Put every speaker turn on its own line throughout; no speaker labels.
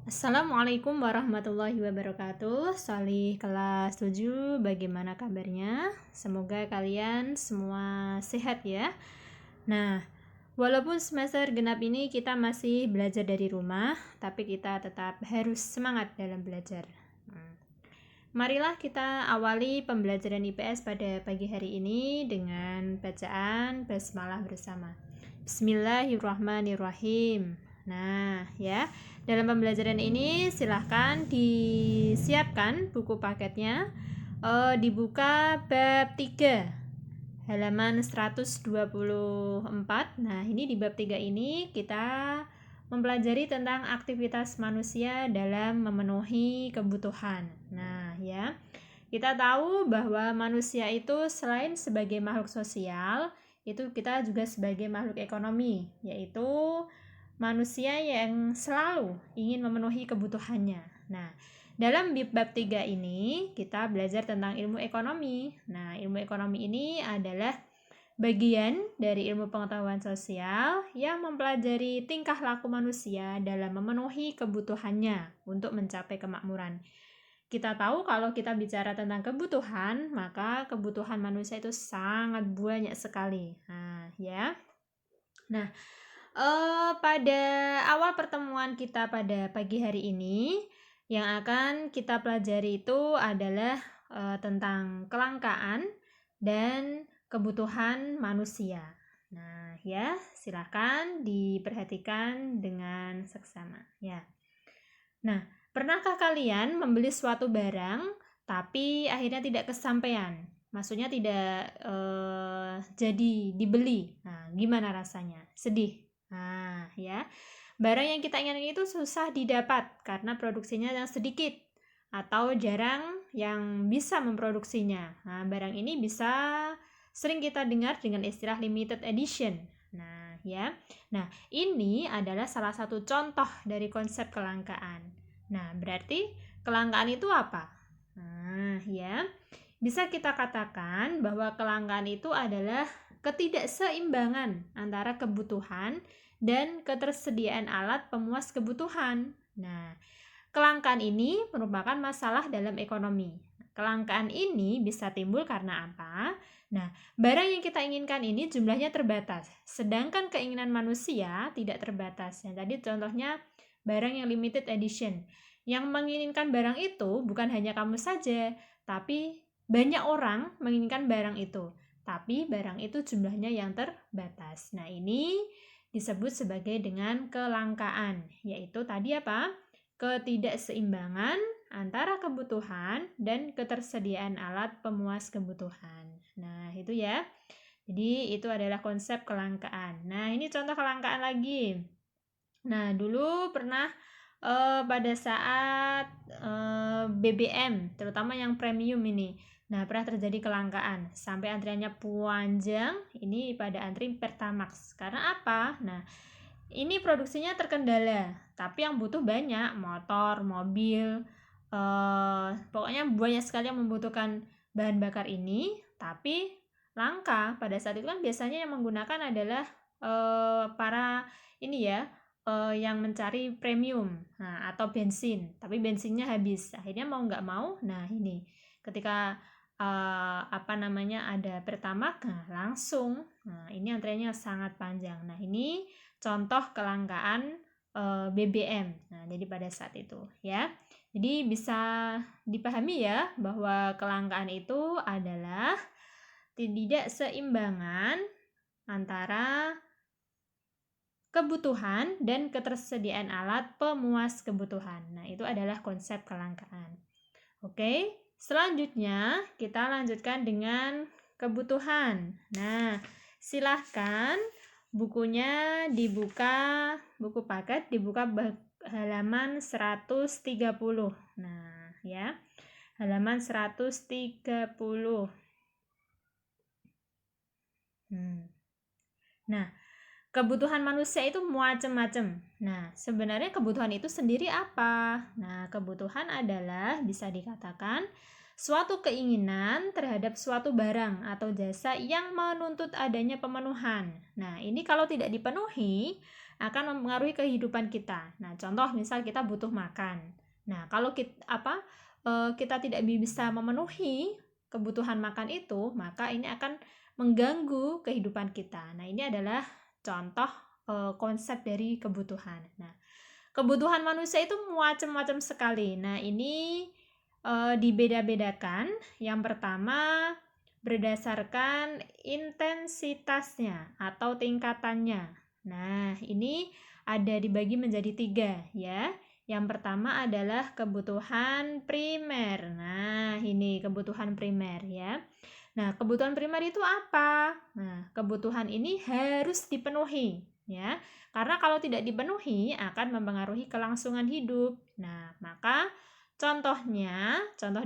Assalamualaikum warahmatullahi wabarakatuh. Solih kelas 7, bagaimana kabarnya? Semoga kalian semua sehat ya. Nah, walaupun semester genap ini kita masih belajar dari rumah, tapi kita tetap harus semangat dalam belajar. Marilah kita awali pembelajaran IPS pada pagi hari ini dengan bacaan basmalah bersama. Bismillahirrahmanirrahim. Nah, ya. Dalam pembelajaran ini silahkan disiapkan buku paketnya. Dibuka bab 3 halaman 124. Nah, ini di bab 3 ini kita mempelajari tentang aktivitas manusia dalam memenuhi kebutuhan. Nah, ya. Kita tahu bahwa manusia itu selain sebagai makhluk sosial, itu kita juga sebagai makhluk ekonomi, yaitu manusia yang selalu ingin memenuhi kebutuhannya. Nah, dalam bab 3 ini kita belajar tentang ilmu ekonomi. Nah, ilmu ekonomi ini adalah bagian dari ilmu pengetahuan sosial yang mempelajari tingkah laku manusia dalam memenuhi kebutuhannya untuk mencapai kemakmuran. Kita tahu kalau kita bicara tentang kebutuhan, maka kebutuhan manusia itu sangat banyak sekali. Nah, ya. Nah, pada awal pertemuan kita pada pagi hari ini, yang akan kita pelajari itu adalah tentang kelangkaan dan kebutuhan manusia. Nah, ya, silakan diperhatikan dengan seksama, ya. Nah, pernahkah kalian membeli suatu barang tapi akhirnya tidak kesampaian? Maksudnya tidak jadi dibeli. Nah, gimana rasanya? Sedih. Nah, ya. Barang yang kita inginkan itu susah didapat karena produksinya yang sedikit atau jarang yang bisa memproduksinya. Nah, barang ini bisa sering kita dengar dengan istilah limited edition. Nah, ya. Nah, ini adalah salah satu contoh dari konsep kelangkaan. Nah, berarti kelangkaan itu apa? Nah, ya. Bisa kita katakan bahwa kelangkaan itu adalah ketidakseimbangan antara kebutuhan dan ketersediaan alat pemuas kebutuhan. Nah, kelangkaan ini merupakan masalah dalam ekonomi. Kelangkaan ini bisa timbul karena apa? Nah, barang yang kita inginkan ini jumlahnya terbatas, sedangkan keinginan manusia tidak terbatas. Yang tadi contohnya barang yang limited edition. Yang menginginkan barang itu bukan hanya kamu saja, tapi banyak orang menginginkan barang itu. Tapi barang itu jumlahnya yang terbatas. Nah, ini disebut sebagai dengan kelangkaan, yaitu tadi apa? Ketidakseimbangan antara kebutuhan dan ketersediaan alat pemuas kebutuhan. Nah, itu ya. Jadi, itu adalah konsep kelangkaan. Nah, ini contoh kelangkaan lagi. Nah, dulu pernah pada saat BBM, terutama yang premium ini. Nah, pernah terjadi kelangkaan sampai antriannya panjang. Ini pada antri Pertamax. Karena apa? Nah, ini produksinya terkendala, tapi yang butuh banyak, motor, mobil, pokoknya banyak sekali yang membutuhkan bahan bakar ini, tapi langka. Pada saat itu kan biasanya yang menggunakan adalah para ini ya, yang mencari premium, nah, atau bensin, tapi bensinnya habis. Akhirnya mau nggak mau, nah ini ketika ada Pertamax, nah langsung, nah ini antriannya sangat panjang. Nah, ini contoh kelangkaan BBM. Nah, jadi pada saat itu ya. Jadi bisa dipahami ya bahwa kelangkaan itu adalah ketidakseimbangan antara kebutuhan dan ketersediaan alat pemuas kebutuhan. Nah, itu adalah konsep kelangkaan. Oke, selanjutnya kita lanjutkan dengan kebutuhan. Nah, silahkan bukunya dibuka, buku paket dibuka halaman 130. Nah, ya. Halaman 130. Nah, kebutuhan manusia itu macam-macam. Nah, sebenarnya kebutuhan itu sendiri apa? Nah, kebutuhan adalah bisa dikatakan suatu keinginan terhadap suatu barang atau jasa yang menuntut adanya pemenuhan. Nah, ini kalau tidak dipenuhi, akan mempengaruhi kehidupan kita. Nah, contoh misal kita butuh makan. Nah, kalau kita tidak bisa memenuhi kebutuhan makan itu, maka ini akan mengganggu kehidupan kita. Nah, ini adalah contoh konsep dari kebutuhan. Nah, kebutuhan manusia itu macam-macam sekali. Nah, ini dibeda-bedakan. Yang pertama berdasarkan intensitasnya atau tingkatannya. Nah, ini ada dibagi menjadi 3 ya. Yang pertama adalah kebutuhan primer. Nah, ini kebutuhan primer ya. Nah, kebutuhan primer itu apa? Nah, kebutuhan ini harus dipenuhi ya. Karena kalau tidak dipenuhi akan mempengaruhi kelangsungan hidup. Nah, maka contoh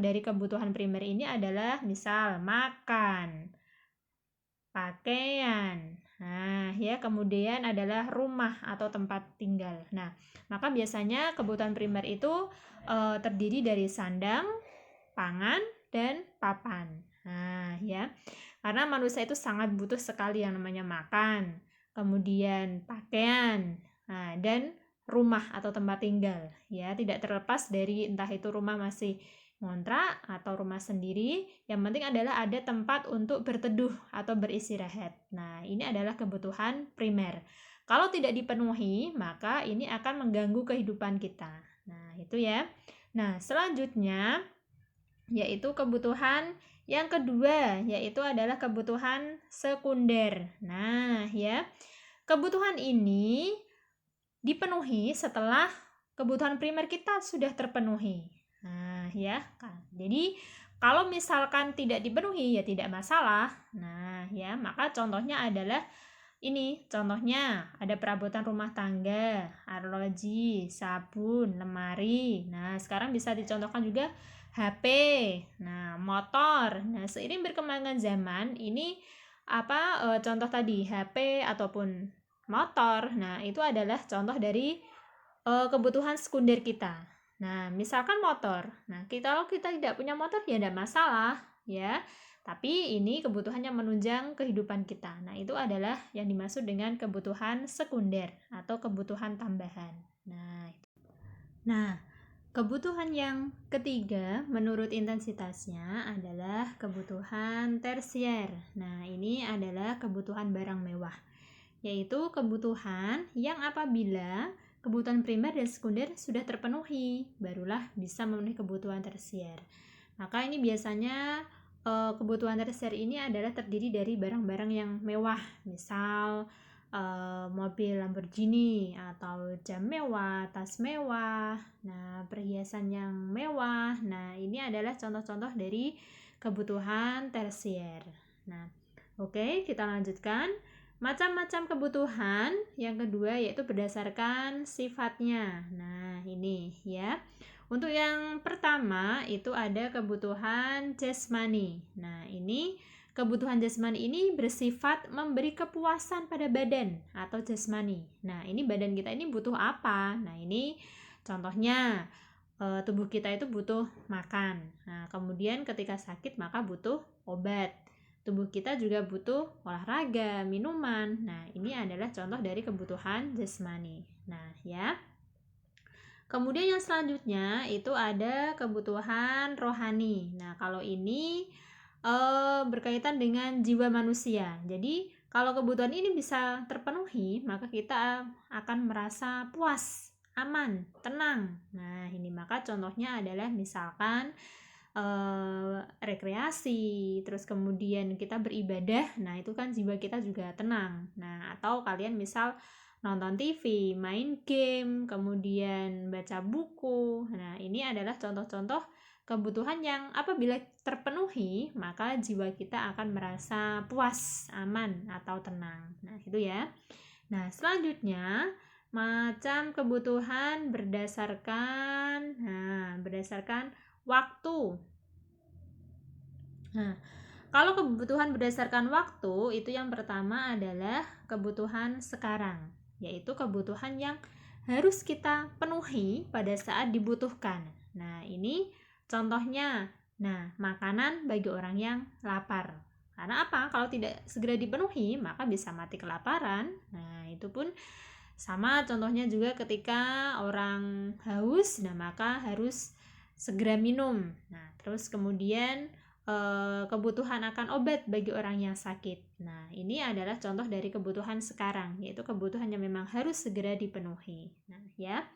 dari kebutuhan primer ini adalah misal makan, pakaian. Nah, ya, kemudian adalah rumah atau tempat tinggal. Nah, maka biasanya kebutuhan primer itu terdiri dari sandang, pangan, dan papan. Nah, ya. Karena manusia itu sangat butuh sekali yang namanya makan, kemudian pakaian, dan rumah atau tempat tinggal. Ya, tidak terlepas dari entah itu rumah masih ngontrak atau rumah sendiri, yang penting adalah ada tempat untuk berteduh atau beristirahat. Nah, ini adalah kebutuhan primer. Kalau tidak dipenuhi, maka ini akan mengganggu kehidupan kita. Nah, itu ya. Nah, selanjutnya yaitu kebutuhan yang kedua, yaitu adalah kebutuhan sekunder. Nah, ya. Kebutuhan ini dipenuhi setelah kebutuhan primer kita sudah terpenuhi. Nah, ya kan. Jadi kalau misalkan tidak dipenuhi ya tidak masalah. Nah, ya, maka contohnya adalah ini. Contohnya ada perabotan rumah tangga, arloji, sabun, lemari. Nah, sekarang bisa dicontohkan juga HP, nah, motor. Nah, seiring berkembangnya zaman ini contoh tadi HP ataupun motor. Nah, itu adalah contoh dari kebutuhan sekunder kita. Nah, misalkan motor. Nah, kalau kita tidak punya motor ya tidak masalah, ya. Tapi ini kebutuhan yang menunjang kehidupan kita. Nah, itu adalah yang dimaksud dengan kebutuhan sekunder atau kebutuhan tambahan. Nah, kebutuhan yang ketiga menurut intensitasnya adalah kebutuhan tersier. Nah, ini adalah kebutuhan barang mewah, yaitu kebutuhan yang apabila kebutuhan primer dan sekunder sudah terpenuhi, barulah bisa memenuhi kebutuhan tersier. Maka ini biasanya kebutuhan tersier ini adalah terdiri dari barang-barang yang mewah, misal mobil Lamborghini atau jam mewah, tas mewah, nah, perhiasan yang mewah. Nah, ini adalah contoh-contoh dari kebutuhan tersier. Nah, oke, kita lanjutkan. Macam-macam kebutuhan yang kedua yaitu berdasarkan sifatnya. Nah, ini ya. Untuk yang pertama itu ada kebutuhan jasmani. Nah, ini kebutuhan jasmani ini bersifat memberi kepuasan pada badan atau jasmani. Nah, ini badan kita ini butuh apa? Nah, ini contohnya tubuh kita itu butuh makan. Nah, kemudian ketika sakit maka butuh obat. Tubuh kita juga butuh olahraga, minuman. Nah, ini adalah contoh dari kebutuhan jasmani. Nah, ya. Kemudian yang selanjutnya itu ada kebutuhan rohani. Nah, kalau ini berkaitan dengan jiwa manusia. Jadi, kalau kebutuhan ini bisa terpenuhi, maka kita akan merasa puas, aman, tenang. Nah, ini maka contohnya adalah misalkan rekreasi, terus kemudian kita beribadah. Nah, itu kan jiwa kita juga tenang. Nah, atau kalian misal nonton TV, main game, kemudian baca buku. Nah, ini adalah contoh-contoh kebutuhan yang apabila terpenuhi, maka jiwa kita akan merasa puas, aman, atau tenang. Nah, itu ya. Nah, selanjutnya macam kebutuhan berdasarkan waktu. Nah, kalau kebutuhan berdasarkan waktu, itu yang pertama adalah kebutuhan sekarang, yaitu kebutuhan yang harus kita penuhi pada saat dibutuhkan. Nah, ini contohnya, makanan bagi orang yang lapar. Karena apa? Kalau tidak segera dipenuhi, maka bisa mati kelaparan. Nah, itu pun Sama contohnya juga ketika orang haus, nah maka harus segera minum. Nah, terus kemudian kebutuhan akan obat bagi orang yang sakit. Nah, ini adalah contoh dari kebutuhan sekarang, yaitu kebutuhan yang memang harus segera dipenuhi. Nah, ya.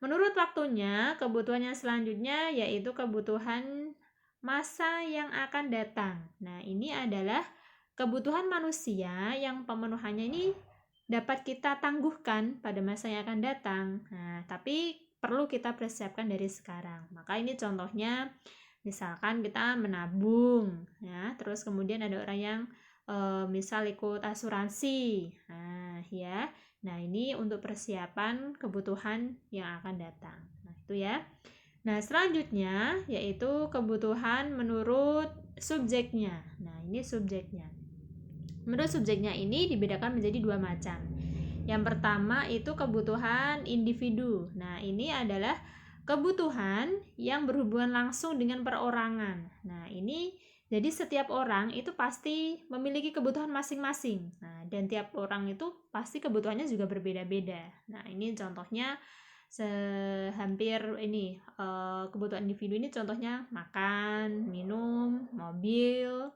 Menurut waktunya, kebutuhan yang selanjutnya yaitu kebutuhan masa yang akan datang. Nah, ini adalah kebutuhan manusia yang pemenuhannya ini dapat kita tangguhkan pada masa yang akan datang. Nah, tapi perlu kita persiapkan dari sekarang. Maka ini contohnya, misalkan kita menabung, ya, terus kemudian ada orang yang misal ikut asuransi, nah ya, nah ini untuk persiapan kebutuhan yang akan datang. Nah itu ya. Nah selanjutnya yaitu kebutuhan menurut subjeknya. Nah ini subjeknya. Menurut subjeknya ini dibedakan menjadi dua macam. Yang pertama itu kebutuhan individu. Nah ini adalah kebutuhan yang berhubungan langsung dengan perorangan. Nah, ini jadi setiap orang itu pasti memiliki kebutuhan masing-masing. Nah, dan tiap orang itu pasti kebutuhannya juga berbeda-beda. Nah, ini contohnya hampir ini kebutuhan individu ini contohnya makan, minum, mobil,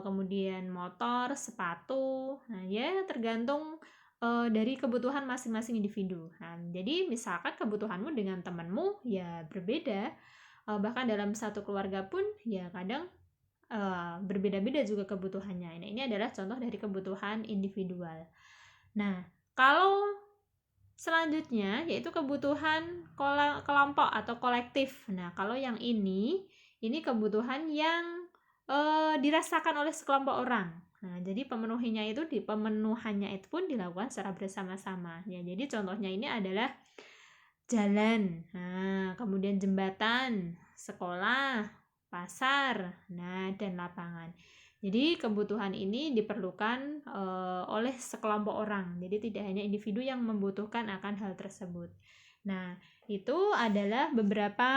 kemudian motor, sepatu. Nah, ya tergantung dari kebutuhan masing-masing individu. Nah, jadi misalkan kebutuhanmu dengan temanmu ya berbeda, bahkan dalam satu keluarga pun ya kadang berbeda-beda juga kebutuhannya. Nah, ini adalah contoh dari kebutuhan individual. Nah, kalau selanjutnya yaitu kebutuhan kelompok atau kolektif. Nah, kalau yang ini kebutuhan yang dirasakan oleh sekelompok orang. Nah, jadi pemenuhannya itu pun dilakukan secara bersama-sama. Ya, jadi contohnya ini adalah jalan, nah, kemudian jembatan, sekolah, pasar, nah, dan lapangan. Jadi kebutuhan ini diperlukan oleh sekelompok orang. Jadi tidak hanya individu yang membutuhkan akan hal tersebut. Nah, itu adalah beberapa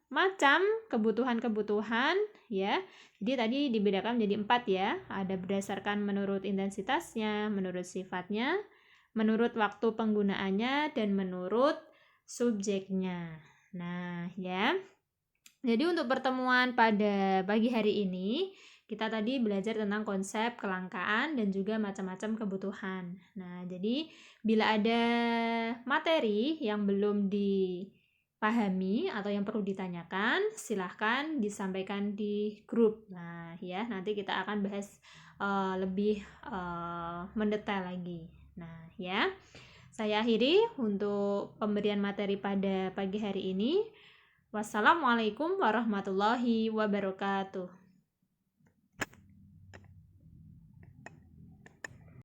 macam kebutuhan-kebutuhan ya. Jadi tadi dibedakan menjadi 4 ya. Ada berdasarkan menurut intensitasnya, menurut sifatnya, menurut waktu penggunaannya, dan menurut subjeknya. Nah, ya. Jadi untuk pertemuan pada pagi hari ini, kita tadi belajar tentang konsep kelangkaan dan juga macam-macam kebutuhan. Nah, jadi bila ada materi yang belum dipahami atau yang perlu ditanyakan, silahkan disampaikan di grup. Nah, ya, nanti kita akan bahas lebih mendetail lagi. Nah, ya. Saya akhiri untuk pemberian materi pada pagi hari ini. Wassalamualaikum warahmatullahi wabarakatuh.